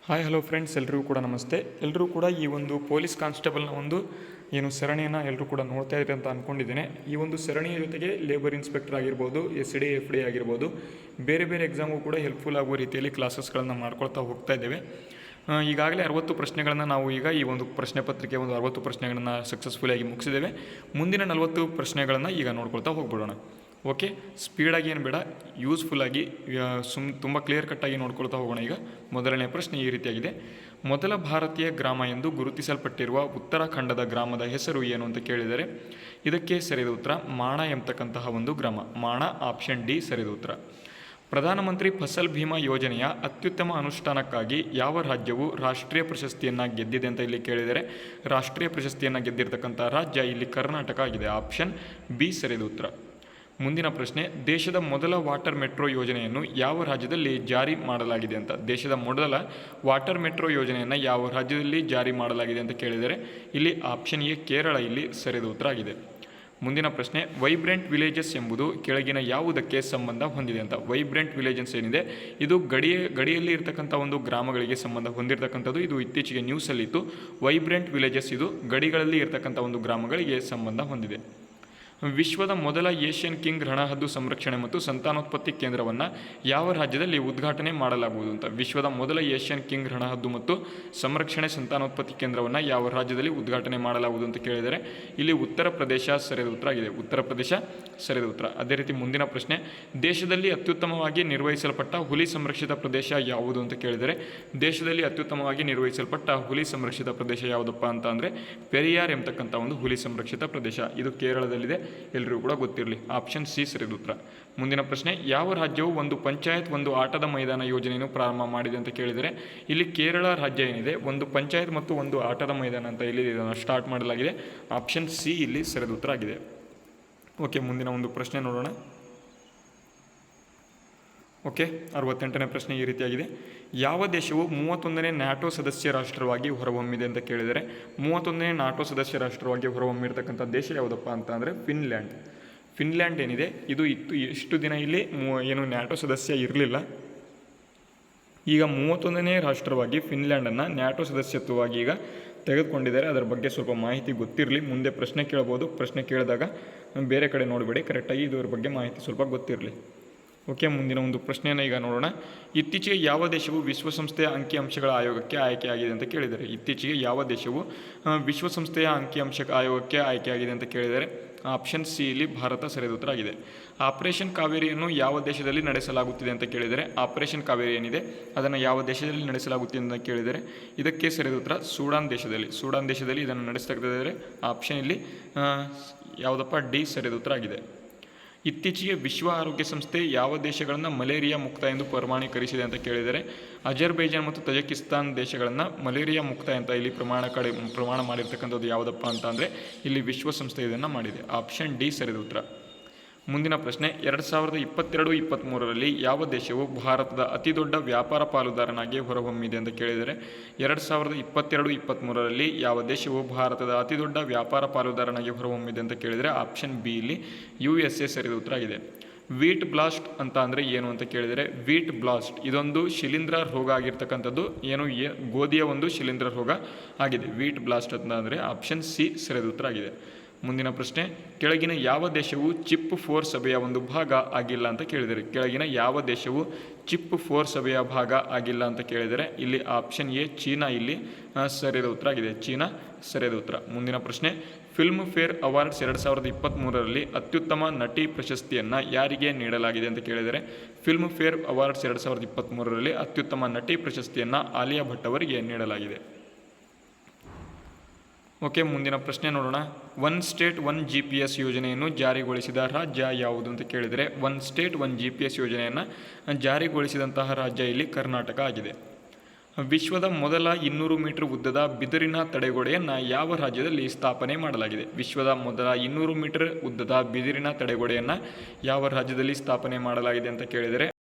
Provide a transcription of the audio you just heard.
Hi hello friends, ಎಲ್ರಿಗೂ ಕೂಡ ನಮಸ್ತೆ. ಎಲ್ಲರೂ ಕೂಡ ಈ ಒಂದು ಪೊಲೀಸ್ ಕಾನ್ಸ್ಟೇಬಲ್ನ ಒಂದು ಸರಣಿಯನ್ನು ಎಲ್ಲರೂ ಕೂಡ ನೋಡ್ತಾ ಇದ್ದಾರೆ ಅಂತ ಅಂದ್ಕೊಂಡಿದ್ದೇನೆ. ಈ ಒಂದು ಸರಣಿಯ ಜೊತೆಗೆ ಲೇಬರ್ ಇನ್ಸ್ಪೆಕ್ಟರ್ ಆಗಿರ್ಬೋದು, SD FD ಆಗಿರ್ಬೋದು, ಬೇರೆ ಬೇರೆ ಎಕ್ಸಾಮು ಕೂಡ ಹೆಲ್ಪ್ಫುಲ್ ಆಗುವ ರೀತಿಯಲ್ಲಿ ಕ್ಲಾಸಸ್ಗಳನ್ನು ಮಾಡ್ಕೊಳ್ತಾ ಹೋಗ್ತಾ ಇದ್ದೇವೆ. ಈಗಾಗಲೇ 60 ಪ್ರಶ್ನೆಗಳನ್ನು ನಾವು ಈಗ ಈ ಒಂದು ಪ್ರಶ್ನೆ ಪತ್ರಿಕೆ 60 ಪ್ರಶ್ನೆಗಳನ್ನು ಸಕ್ಸಸ್ಫುಲ್ಲಾಗಿ ಮುಗಿಸಿದ್ದೇವೆ. ಮುಂದಿನ 40 ಪ್ರಶ್ನೆಗಳನ್ನು ಈಗ ನೋಡ್ಕೊಳ್ತಾ ಹೋಗ್ಬಿಡೋಣ. ಓಕೆ, ಸ್ಪೀಡಾಗಿ ಏನು ಬೇಡ, ಯೂಸ್ಫುಲ್ಲಾಗಿ ತುಂಬ ಕ್ಲಿಯರ್ ಕಟ್ಟಾಗಿ ನೋಡ್ಕೊಳ್ತಾ ಹೋಗೋಣ. ಈಗ ಮೊದಲನೇ ಪ್ರಶ್ನೆ ಈ ರೀತಿಯಾಗಿದೆ. ಮೊದಲ ಭಾರತೀಯ ಗ್ರಾಮ ಎಂದು ಗುರುತಿಸಲ್ಪಟ್ಟಿರುವ ಉತ್ತರಾಖಂಡದ ಗ್ರಾಮದ ಹೆಸರು ಏನು ಅಂತ ಕೇಳಿದರೆ ಇದಕ್ಕೆ ಸರಿಯಾದ ಉತ್ತರ ಮಾಣ ಎಂಬತಕ್ಕಂತಹ ಒಂದು ಗ್ರಾಮ. ಮಾಣ, ಆಪ್ಷನ್ ಡಿ ಸರಿಯಾದ ಉತ್ತರ. ಪ್ರಧಾನಮಂತ್ರಿ ಫಸಲ್ ಭೀಮಾ ಯೋಜನೆಯ ಅತ್ಯುತ್ತಮ ಅನುಷ್ಠಾನಕ್ಕಾಗಿ ಯಾವ ರಾಜ್ಯವು ರಾಷ್ಟ್ರೀಯ ಪ್ರಶಸ್ತಿಯನ್ನು ಗೆದ್ದಿದೆ ಅಂತ ಇಲ್ಲಿ ಕೇಳಿದರೆ ರಾಷ್ಟ್ರೀಯ ಪ್ರಶಸ್ತಿಯನ್ನು ಗೆದ್ದಿರ್ತಕ್ಕಂಥ ರಾಜ್ಯ ಇಲ್ಲಿ ಕರ್ನಾಟಕ ಆಗಿದೆ. ಆಪ್ಷನ್ ಬಿ ಸರಿಯಾದ ಉತ್ತರ. ಮುಂದಿನ ಪ್ರಶ್ನೆ, ದೇಶದ ಮೊದಲ ವಾಟರ್ ಮೆಟ್ರೋ ಯೋಜನೆಯನ್ನು ಯಾವ ರಾಜ್ಯದಲ್ಲಿ ಜಾರಿ ಮಾಡಲಾಗಿದೆ ಅಂತ. ದೇಶದ ಮೊದಲ ವಾಟರ್ ಮೆಟ್ರೋ ಯೋಜನೆಯನ್ನು ಯಾವ ರಾಜ್ಯದಲ್ಲಿ ಜಾರಿ ಮಾಡಲಾಗಿದೆ ಅಂತ ಕೇಳಿದರೆ ಇಲ್ಲಿ ಆಪ್ಷನ್ ಎ ಕೇರಳ ಇಲ್ಲಿ ಸರಿಯಾದ ಉತ್ತರ ಆಗಿದೆ. ಮುಂದಿನ ಪ್ರಶ್ನೆ, ವೈಬ್ರೆಂಟ್ ವಿಲೇಜಸ್ ಎಂಬುದು ಕೆಳಗಿನ ಯಾವುದಕ್ಕೆ ಸಂಬಂಧ ಹೊಂದಿದೆ ಅಂತ. ವೈಬ್ರೆಂಟ್ ವಿಲೇಜಸ್ ಏನಿದೆ ಇದು ಗಡಿಯಲ್ಲಿ ಇರತಕ್ಕಂಥ ಒಂದು ಗ್ರಾಮಗಳಿಗೆ ಸಂಬಂಧ ಹೊಂದಿರತಕ್ಕಂಥದ್ದು. ಇದು ಇತ್ತೀಚೆಗೆ ನ್ಯೂಸಲ್ಲಿತ್ತು. ವೈಬ್ರೆಂಟ್ ವಿಲೇಜಸ್ ಇದು ಗಡಿಗಳಲ್ಲಿ ಇರತಕ್ಕಂಥ ಒಂದು ಗ್ರಾಮಗಳಿಗೆ ಸಂಬಂಧ ಹೊಂದಿದೆ. ವಿಶ್ವದ ಮೊದಲ ಏಷ್ಯನ್ ಕಿಂಗ್ ರಣಹದ್ದು ಸಂರಕ್ಷಣೆ ಮತ್ತು ಸಂತಾನೋತ್ಪತ್ತಿ ಕೇಂದ್ರವನ್ನು ಯಾವ ರಾಜ್ಯದಲ್ಲಿ ಉದ್ಘಾಟನೆ ಮಾಡಲಾಗುವುದು ಅಂತ. ವಿಶ್ವದ ಮೊದಲ ಏಷ್ಯನ್ ಕಿಂಗ್ ರಣಹದ್ದು ಮತ್ತು ಸಂರಕ್ಷಣೆ ಸಂತಾನೋತ್ಪತ್ತಿ ಕೇಂದ್ರವನ್ನು ಯಾವ ರಾಜ್ಯದಲ್ಲಿ ಉದ್ಘಾಟನೆ ಮಾಡಲಾಗುವುದು ಅಂತ ಕೇಳಿದರೆ ಇಲ್ಲಿ ಉತ್ತರ ಪ್ರದೇಶ ಸರಿಯಾದ ಉತ್ತರ ಆಗಿದೆ. ಉತ್ತರ ಪ್ರದೇಶ ಸರಿಯಾದ ಉತ್ತರ. ಅದೇ ರೀತಿ ಮುಂದಿನ ಪ್ರಶ್ನೆ, ದೇಶದಲ್ಲಿ ಅತ್ಯುತ್ತಮವಾಗಿ ನಿರ್ವಹಿಸಲ್ಪಟ್ಟ ಹುಲಿ ಸಂರಕ್ಷಿತ ಪ್ರದೇಶ ಯಾವುದು ಅಂತ ಕೇಳಿದರೆ ದೇಶದಲ್ಲಿ ಅತ್ಯುತ್ತಮವಾಗಿ ನಿರ್ವಹಿಸಲ್ಪಟ್ಟ ಹುಲಿ ಸಂರಕ್ಷಿತ ಪ್ರದೇಶ ಯಾವುದಪ್ಪ ಅಂತ ಅಂದರೆ ಪೆರಿಯಾರ್ ಎಂಬತಕ್ಕಂಥ ಒಂದು ಹುಲಿ ಸಂರಕ್ಷಿತ ಪ್ರದೇಶ. ಇದು ಕೇರಳದಲ್ಲಿದೆ, ಎಲ್ಲರಿಗೂ ಕೂಡ ಗೊತ್ತಿರಲಿ. ಆಪ್ಷನ್ ಸಿ ಸರಿಯಾದ ಉತ್ತರ. ಮುಂದಿನ ಪ್ರಶ್ನೆ, ಯಾವ ರಾಜ್ಯವು ಒಂದು ಪಂಚಾಯತ್ ಒಂದು ಆಟದ ಮೈದಾನ ಯೋಜನೆಯನ್ನು ಪ್ರಾರಂಭ ಮಾಡಿದೆ ಅಂತ ಕೇಳಿದರೆ ಇಲ್ಲಿ ಕೇರಳ ರಾಜ್ಯ ಏನಿದೆ ಒಂದು ಪಂಚಾಯತ್ ಮತ್ತು ಒಂದು ಆಟದ ಮೈದಾನ ಅಂತ ಇಲ್ಲಿ ಸ್ಟಾರ್ಟ್ ಮಾಡಲಾಗಿದೆ. ಆಪ್ಷನ್ ಸಿ ಇಲ್ಲಿ ಸರಿಯಾದ ಉತ್ತರ ಆಗಿದೆ. ಓಕೆ, ಮುಂದಿನ ಒಂದು ಪ್ರಶ್ನೆ ನೋಡೋಣ. ಓಕೆ, 68ನೇ ಪ್ರಶ್ನೆ ಈ ರೀತಿಯಾಗಿದೆ. ಯಾವ ದೇಶವು 31ನೇ ನ್ಯಾಟೋ ಸದಸ್ಯ ರಾಷ್ಟ್ರವಾಗಿ ಹೊರಹೊಮ್ಮಿದೆ ಅಂತ ಕೇಳಿದರೆ 31ನೇ ನ್ಯಾಟೋ ಸದಸ್ಯ ರಾಷ್ಟ್ರವಾಗಿ ಹೊರಹೊಮ್ಮಿರ್ತಕ್ಕಂಥ ದೇಶ ಯಾವುದಪ್ಪ ಅಂತ ಅಂದರೆ ಫಿನ್ಲ್ಯಾಂಡ್. ಫಿನ್ಲ್ಯಾಂಡ್ ಏನಿದೆ ಇದು ಇಷ್ಟು ದಿನ ಇಲ್ಲಿ ಏನು ನ್ಯಾಟೋ ಸದಸ್ಯ ಇರಲಿಲ್ಲ. ಈಗ 31ನೇ ರಾಷ್ಟ್ರವಾಗಿ ಫಿನ್ಲ್ಯಾಂಡನ್ನು ನ್ಯಾಟೋ ಸದಸ್ಯತ್ವವಾಗಿ ಈಗ ತೆಗೆದುಕೊಂಡಿದ್ದಾರೆ. ಅದರ ಬಗ್ಗೆ ಸ್ವಲ್ಪ ಮಾಹಿತಿ ಗೊತ್ತಿರಲಿ, ಮುಂದೆ ಪ್ರಶ್ನೆ ಕೇಳ್ಬೋದು. ಪ್ರಶ್ನೆ ಕೇಳಿದಾಗ ಬೇರೆ ಕಡೆ ನೋಡಬೇಡಿ, ಕರೆಕ್ಟಾಗಿ ಇದರ ಬಗ್ಗೆ ಮಾಹಿತಿ ಸ್ವಲ್ಪ ಗೊತ್ತಿರಲಿ. ಓಕೆ, ಮುಂದಿನ ಒಂದು ಪ್ರಶ್ನೆಯನ್ನು ಈಗ ನೋಡೋಣ. ಇತ್ತೀಚೆಗೆ ಯಾವ ದೇಶವು ವಿಶ್ವಸಂಸ್ಥೆಯ ಅಂಕಿಅಂಶಗಳ ಆಯೋಗಕ್ಕೆ ಆಯ್ಕೆಯಾಗಿದೆ ಅಂತ ಕೇಳಿದರೆ ಇತ್ತೀಚೆಗೆ ಯಾವ ದೇಶವು ವಿಶ್ವಸಂಸ್ಥೆಯ ಅಂಕಿಅಂಶ ಆಯೋಗಕ್ಕೆ ಆಯ್ಕೆಯಾಗಿದೆ ಅಂತ ಕೇಳಿದರೆ ಆಪ್ಷನ್ ಸಿ ಇಲ್ಲಿ ಭಾರತ ಸರಿಯಾದ ಉತ್ತರ ಆಗಿದೆ. ಆಪರೇಷನ್ ಕಾವೇರಿಯನ್ನು ಯಾವ ದೇಶದಲ್ಲಿ ನಡೆಸಲಾಗುತ್ತಿದೆ ಅಂತ ಕೇಳಿದರೆ ಆಪರೇಷನ್ ಕಾವೇರಿ ಏನಿದೆ ಅದನ್ನು ಯಾವ ದೇಶದಲ್ಲಿ ನಡೆಸಲಾಗುತ್ತಿದೆ ಅಂತ ಕೇಳಿದರೆ ಇದಕ್ಕೆ ಸರಿಯಾದ ಉತ್ತರ ಸೂಡಾನ್ ದೇಶದಲ್ಲಿ. ಸೂಡಾನ್ ದೇಶದಲ್ಲಿ ಇದನ್ನು ನಡೆಸ್ತಾ ಆಪ್ಷನ್ ಇಲ್ಲಿ ಯಾವುದಪ್ಪ ಡಿ ಸರಿಯಾದ ಉತ್ತರ ಆಗಿದೆ. ಇತ್ತೀಚೆಗೆ ವಿಶ್ವ ಆರೋಗ್ಯ ಸಂಸ್ಥೆ ಯಾವ ದೇಶಗಳನ್ನು ಮಲೇರಿಯಾ ಮುಕ್ತ ಎಂದು ಪ್ರಮಾಣೀಕರಿಸಿದೆ ಅಂತ ಕೇಳಿದರೆ ಅಜರ್ಬೈಜಾನ್ ಮತ್ತು ತಜಕಿಸ್ತಾನ್ ದೇಶಗಳನ್ನು ಮಲೇರಿಯಾ ಮುಕ್ತ ಅಂತ ಇಲ್ಲಿ ಪ್ರಮಾಣ ಮಾಡಿರ್ತಕ್ಕಂಥದ್ದು ಯಾವುದಪ್ಪ ಅಂತ ಅಂದರೆ ಇಲ್ಲಿ ವಿಶ್ವಸಂಸ್ಥೆ ಇದನ್ನು ಮಾಡಿದೆ. ಆಪ್ಷನ್ ಡಿ ಸರಿಯಾದ ಉತ್ತರ. ಮುಂದಿನ ಪ್ರಶ್ನೆ, 2022-23ರಲ್ಲಿ ಯಾವ ದೇಶವು ಭಾರತದ ಅತಿ ದೊಡ್ಡ ವ್ಯಾಪಾರ ಪಾಲುದಾರನಾಗಿ ಹೊರಹೊಮ್ಮಿದೆ ಅಂತ ಕೇಳಿದರೆ 2022-23ರಲ್ಲಿ ಯಾವ ದೇಶವು ಭಾರತದ ಅತಿ ದೊಡ್ಡ ವ್ಯಾಪಾರ ಪಾಲುದಾರನಾಗಿ ಹೊರಹೊಮ್ಮಿದೆ ಅಂತ ಕೇಳಿದರೆ ಆಪ್ಷನ್ ಬಿ ಇಲ್ಲಿ USA ಸರಿಯಾದ ಉತ್ತರ ಆಗಿದೆ. ವೀಟ್ ಬ್ಲಾಸ್ಟ್ ಅಂತ ಅಂದರೆ ಏನು ಅಂತ ಕೇಳಿದರೆ ವೀಟ್ ಬ್ಲಾಸ್ಟ್ ಇದೊಂದು ಶಿಲೀಂಧ್ರ ರೋಗ ಆಗಿರ್ತಕ್ಕಂಥದ್ದು. ಗೋಧಿಯ ಒಂದು ಶಿಲೀಂಧ್ರ ರೋಗ ಆಗಿದೆ. ವೀಟ್ ಬ್ಲಾಸ್ಟ್ ಅಂತ ಅಂದರೆ ಆಪ್ಷನ್ ಸಿ ಸರಿಯಾದ ಉತ್ತರ ಆಗಿದೆ. ಮುಂದಿನ ಪ್ರಶ್ನೆ, ಕೆಳಗಿನ ಯಾವ ದೇಶವು ಚಿಪ್ 4 ಸಭೆಯ ಒಂದು ಭಾಗ ಆಗಿಲ್ಲ ಅಂತ ಕೇಳಿದರೆ ಕೆಳಗಿನ ಯಾವ ದೇಶವು ಚಿಪ್ 4 ಸಭೆಯ ಭಾಗ ಆಗಿಲ್ಲ ಅಂತ ಕೇಳಿದರೆ ಇಲ್ಲಿ ಆಪ್ಷನ್ ಎ ಚೀನಾ ಇಲ್ಲಿ ಸರಿಯಾದ ಉತ್ತರ ಆಗಿದೆ. ಚೀನಾ ಸರಿಯಾದ ಉತ್ತರ. ಮುಂದಿನ ಪ್ರಶ್ನೆ, ಫಿಲ್ಮ್ ಫೇರ್ ಅವಾರ್ಡ್ಸ್ 2023ರಲ್ಲಿ ಅತ್ಯುತ್ತಮ ನಟಿ ಪ್ರಶಸ್ತಿಯನ್ನು ಯಾರಿಗೆ ನೀಡಲಾಗಿದೆ ಅಂತ ಕೇಳಿದರೆ ಫಿಲ್ಮ್ ಫೇರ್ ಅವಾರ್ಡ್ಸ್ 2023ರಲ್ಲಿ ಅತ್ಯುತ್ತಮ ನಟಿ ಪ್ರಶಸ್ತಿಯನ್ನು ಆಲಿಯಾ ಭಟ್ ಅವರಿಗೆ ನೀಡಲಾಗಿದೆ. ಓಕೆ, ಮುಂದಿನ ಪ್ರಶ್ನೆ ನೋಡೋಣ. ಒನ್ ಸ್ಟೇಟ್ ಒನ್ GPS ಯೋಜನೆಯನ್ನು ಜಾರಿಗೊಳಿಸಿದ ರಾಜ್ಯ ಯಾವುದು ಅಂತ ಕೇಳಿದರೆ ಒನ್ ಸ್ಟೇಟ್ ಒನ್ GPS ಯೋಜನೆಯನ್ನು ಜಾರಿಗೊಳಿಸಿದಂತಹ ರಾಜ್ಯ ಇಲ್ಲಿ ಕರ್ನಾಟಕ ಆಗಿದೆ. ವಿಶ್ವದ ಮೊದಲ 200 ಮೀಟರ್ ಉದ್ದದ ಬಿದಿರಿನ ತಡೆಗೋಡೆಯನ್ನು ಯಾವ ರಾಜ್ಯದಲ್ಲಿ ಸ್ಥಾಪನೆ ಮಾಡಲಾಗಿದೆ. ವಿಶ್ವದ ಮೊದಲ 200 ಮೀಟರ್ ಉದ್ದದ ಬಿದಿರಿನ ತಡೆಗೋಡೆಯನ್ನು ಯಾವ ರಾಜ್ಯದಲ್ಲಿ ಸ್ಥಾಪನೆ ಮಾಡಲಾಗಿದೆ ಅಂತ ಕೇಳಿದರೆ